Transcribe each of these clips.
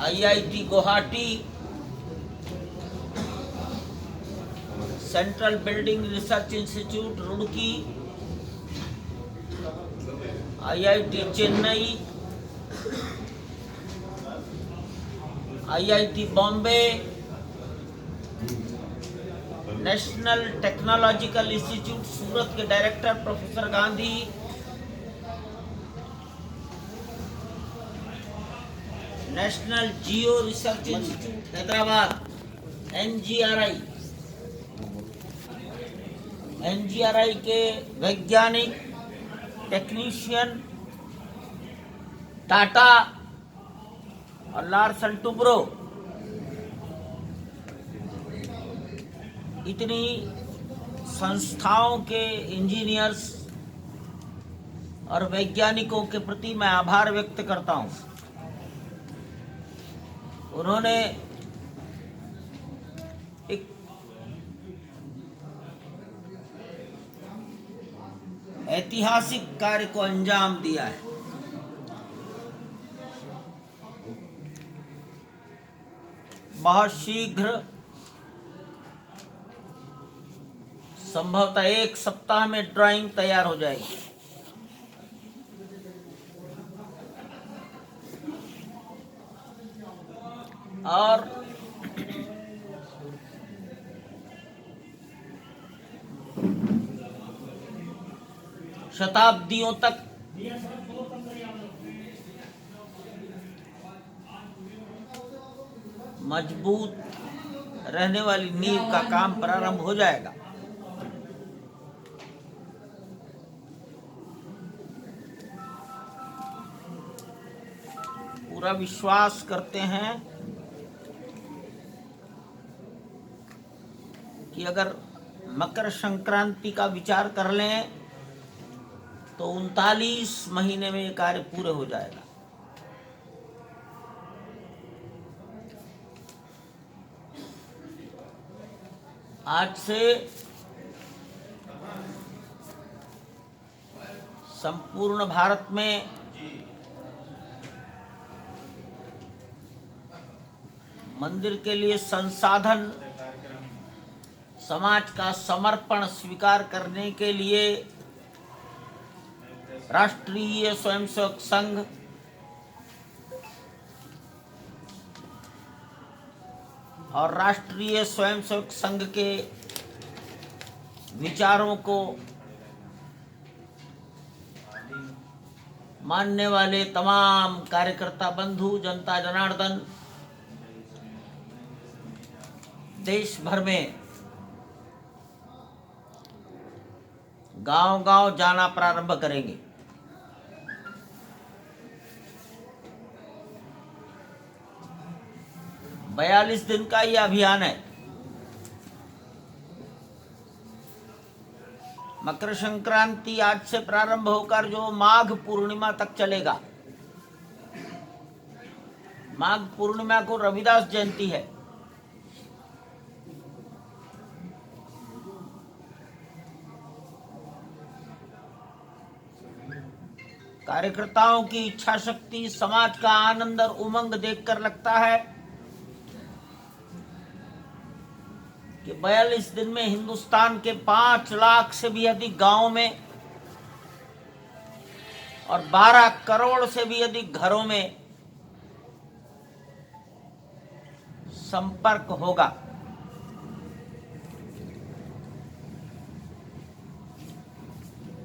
IIT Guwahati, central building research institute Roorkee, IIT Chennai, IIT Bombay, national technological institute Surat के director professor Gandhi, national geo research institute Hyderabad, NGRI के वैज्ञानिक technician Tata और Larsen Toubro, इतनी संस्थाओं के इंजीनियर्स और वैज्ञानिकों के प्रति मैं आभार व्यक्त करता हूं। उन्होंने एक ऐतिहासिक कार्य को अंजाम दिया है। बहुत शीघ्र, संभवतः 1 सप्ताह में ड्राइंग तैयार हो जाएगी। और शताब्दियों तक मजबूत रहने वाली नींव का काम प्रारंभ हो जाएगा। पूरा विश्वास करते हैं कि अगर मकर संक्रांति का विचार कर लें तो 39 महीने में ये कार्य पूरे हो जाएगा। आज से संपूर्ण भारत में मंदिर के लिए संसाधन, समाज का समर्पण स्वीकार करने के लिए राष्ट्रीय स्वयंसेवक संघ और राष्ट्रीय स्वयंसेवक संघ के विचारों को मानने वाले तमाम कार्यकर्ता बंधु, जनता जनार्दन देश भर में गांव-गांव जाना प्रारंभ करेंगे। बयालीस दिन का ये अभियान है। मकर संक्रांति आज से प्रारंभ होकर जो माघ पूर्णिमा तक चलेगा। माघ पूर्णिमा को रविदास जयंती है। कार्यकर्ताओं की इच्छा शक्ति, समाज का आनंद और उमंग देखकर लगता है कि 42 दिन में हिंदुस्तान के 5 लाख से भी अधिक गांवों में और 12 करोड़ से भी अधिक घरों में संपर्क होगा।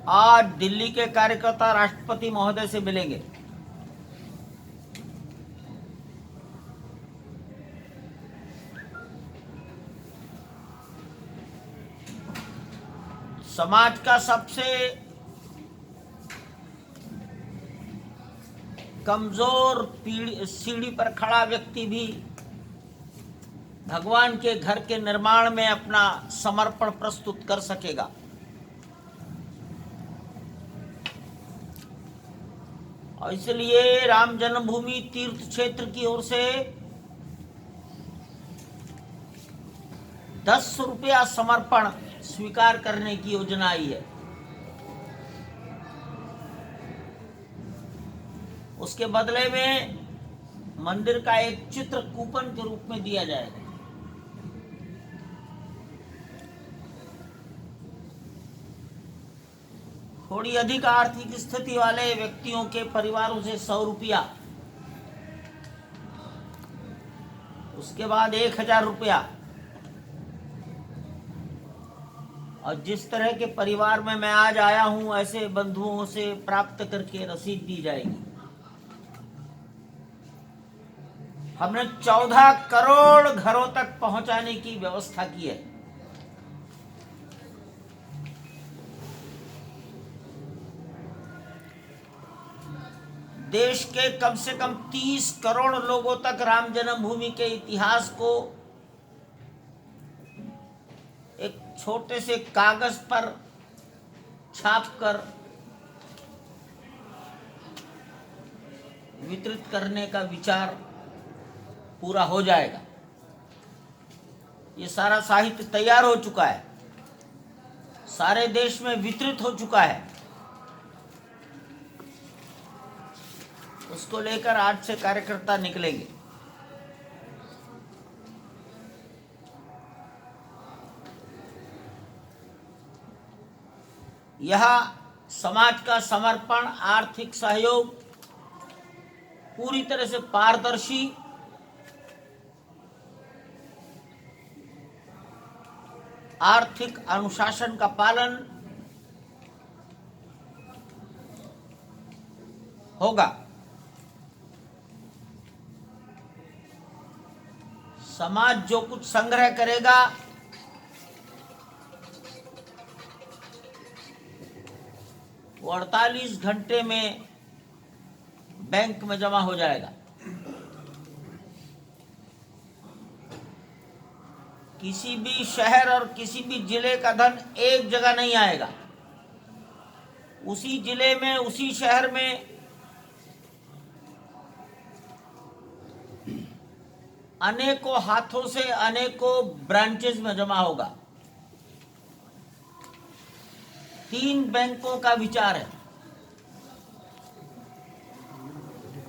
आज दिल्ली के कार्यकर्ता राष्ट्रपति महोदय से मिलेंगे। समाज का सबसे कमजोर सीढ़ी पर खड़ा व्यक्ति भी भगवान के घर के निर्माण में अपना समर्पण प्रस्तुत कर सकेगा। और इसलिए राम जन्मभूमि तीर्थ क्षेत्र की ओर से 10 रुपया समर्पण स्वीकार करने की योजना आई है। उसके बदले में मंदिर का एक चित्र कूपन के रूप में दिया जाएगा। थोड़ी अधिक आर्थिक स्थिति वाले व्यक्तियों के परिवारों से 100 रुपया, उसके बाद 1000 रुपया, और जिस तरह के परिवार में मैं आज आया हूं ऐसे बंधुओं से प्राप्त करके रसीद दी जाएगी। हमने 14 करोड़ घरों तक पहुंचाने की व्यवस्था की है। देश के कम से कम 30 करोड़ लोगों तक राम जन्मभूमि के इतिहास को एक छोटे से कागज पर छापकर वितरित करने का विचार पूरा हो जाएगा। ये सारा साहित्य तैयार हो चुका है, सारे देश में वितरित हो चुका है। उसको लेकर आज से कार्यकर्ता निकलेंगे। यह समाज का समर्पण, आर्थिक सहयोग, पूरी तरह से पारदर्शी, आर्थिक अनुशासन का पालन होगा। समाज जो कुछ संग्रह करेगा वो 48 घंटे में बैंक में जमा हो जाएगा। किसी भी शहर और किसी भी जिले का धन एक जगह नहीं आएगा। उसी जिले में, उसी शहर में अनेकों हाथों से अनेकों ब्रांचेस में जमा होगा। 3 बैंकों का विचार है,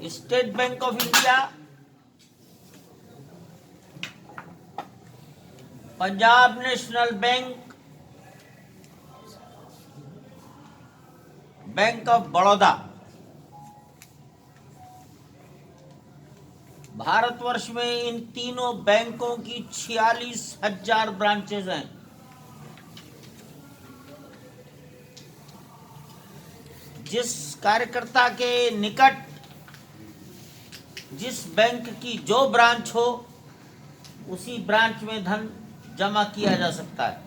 state bank of India, Punjab national bank, bank of Baroda. Bharatvarsh में इन तीनों बैंकों की 46,000 ब्रांचेज हैं। जिस कार्यकर्ता के निकट जिस बैंक की जो ब्रांच हो, उसी ब्रांच में धन जमा किया जा सकता है।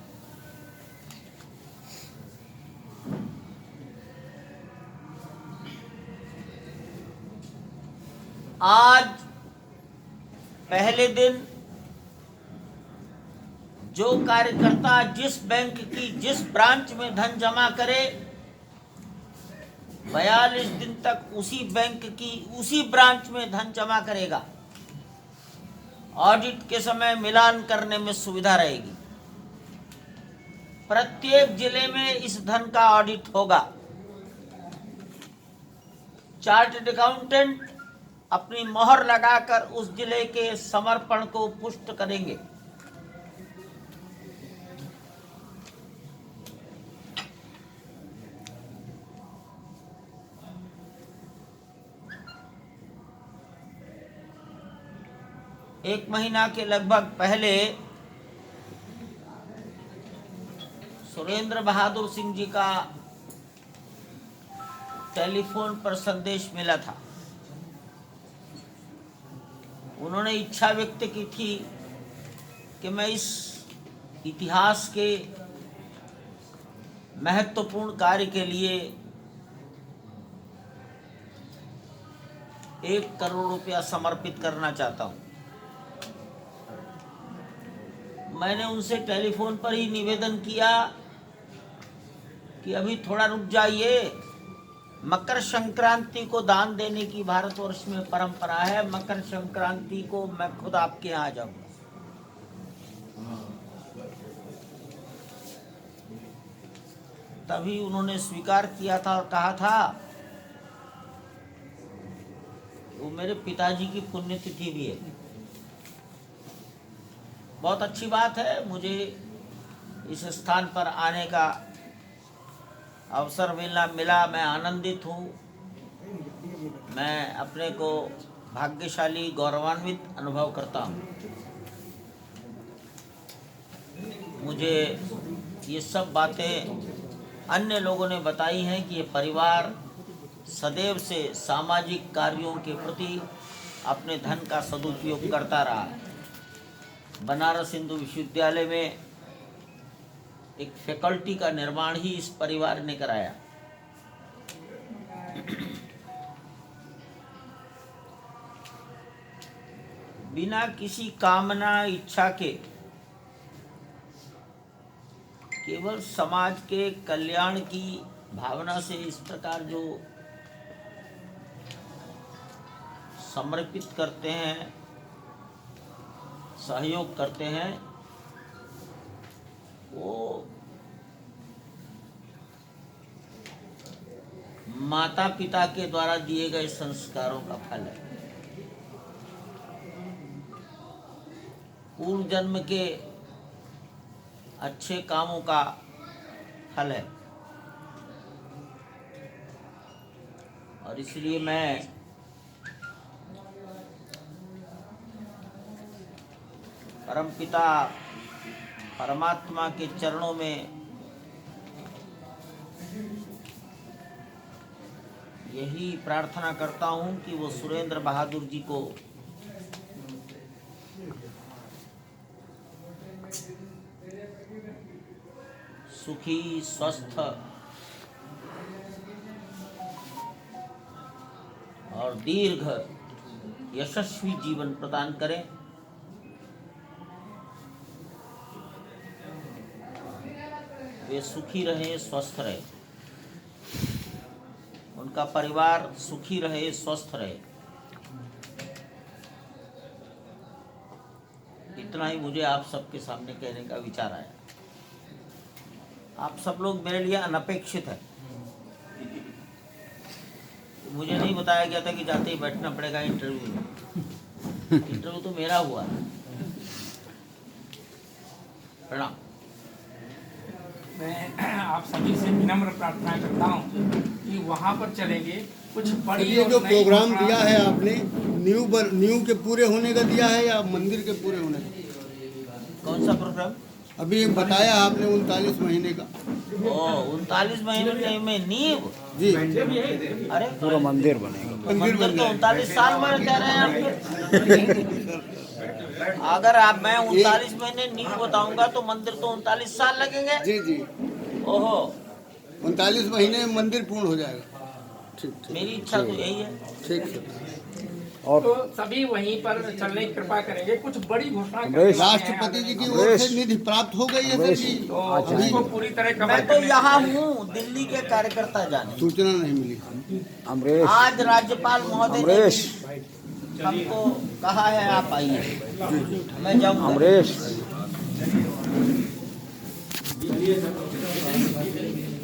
आज पहले दिन जो कार्यकर्ता जिस बैंक की जिस ब्रांच में धन जमा करे, 42 दिन तक उसी बैंक की उसी ब्रांच में धन जमा करेगा। ऑडिट के समय मिलान करने में सुविधा रहेगी। प्रत्येक जिले में इस धन का ऑडिट होगा। चार्टर्ड अकाउंटेंट अपनी मोहर लगाकर उस जिले के समर्पण को पुष्ट करेंगे। एक महीना के लगभग पहले सुरेंद्र बहादुर सिंह जी का टेलीफोन पर संदेश मिला था। उन्होंने इच्छा व्यक्त की थी कि मैं इस इतिहास के महत्वपूर्ण कार्य के लिए 1 करोड़ रुपया समर्पित करना चाहता हूं। मैंने उनसे टेलीफोन पर ही निवेदन किया कि अभी थोड़ा रुक जाइए, मकर संक्रांति को दान देने की भारतवर्ष में परंपरा है। मकर संक्रांति को मैं खुद आपके यहाँ आ जाऊंगा। तभी उन्होंने स्वीकार किया था और कहा था वो मेरे पिताजी की पुण्यतिथि भी है। बहुत अच्छी बात है, मुझे इस स्थान पर आने का अवसर मिला। मैं आनंदित हूँ। मैं अपने को भाग्यशाली, गौरवान्वित अनुभव करता हूँ। मुझे ये सब बातें अन्य लोगों ने बताई हैं कि ये परिवार सदैव से सामाजिक कार्यों के प्रति अपने धन का सदुपयोग करता रहा है। बनारस हिंदू विश्वविद्यालय में एक फैकल्टी का निर्माण ही इस परिवार ने कराया। बिना किसी कामना इच्छा के केवल समाज के कल्याण की भावना से इस प्रकार जो समर्पित करते हैं, सहयोग करते हैं, वो माता पिता के द्वारा दिए गए संस्कारों का फल है। पूर्व जन्म के अच्छे कामों का फल है। और इसलिए मैं परमपिता परमात्मा के चरणों में यही प्रार्थना करता हूँ कि वो सुरेंद्र बहादुर जी को सुखी, स्वस्थ और दीर्घ यशस्वी जीवन प्रदान करें। वे सुखी रहे, स्वस्थ रहे, उनका परिवार सुखी रहे, स्वस्थ रहे। इतना ही मुझे आप सबके सामने कहने का विचार आया। आप सब लोग मेरे लिए अनपेक्षित है। मुझे नहीं बताया गया था कि जाते ही बैठना पड़ेगा इंटरव्यू में। इंटरव्यू तो मेरा हुआ। प्रणाम। मैं आप सभी से विनम्र प्रार्थना करता हूँ कि वहाँ पर चलेंगे कुछ बड़ी ये जो प्रोग्राम दिया है आपने न्यू के पूरे होने का दिया है या मंदिर के पूरे होने का? कौन सा प्रोग्राम? अभी बताया आपने 39 महीने का। 39 महीने में नींव जी, अरे पूरा मंदिर बनेगा। मंदिर बन तो 39 साल में कह रहे हैं आप। अगर आप मैं 39 महीने नींव बताऊंगा तो मंदिर तो 39 साल लगेंगे। जी जी, ओहो, 39 महीने में मंदिर पूर्ण हो जाएगा। ठीक मेरी इच्छा तो यही है। ठीक सर। और तो सभी वहीं पर चलने की कृपा करेंगे। कुछ बड़ी घोषणा अमरीश, राष्ट्रपति जी की ओर से निधि प्राप्त हो गई है सर जी। तो उसको पूरी तरह कवर मैं तो करने यहाँ हूँ, दिल्ली के कार्यकर्ता जाने। सूचना नहीं मिली। अमरीश, आज राज्यपाल महोदय ने अमरीश, भी हमको कहा है आप आइए, मैं जाऊँगा। अमरीश।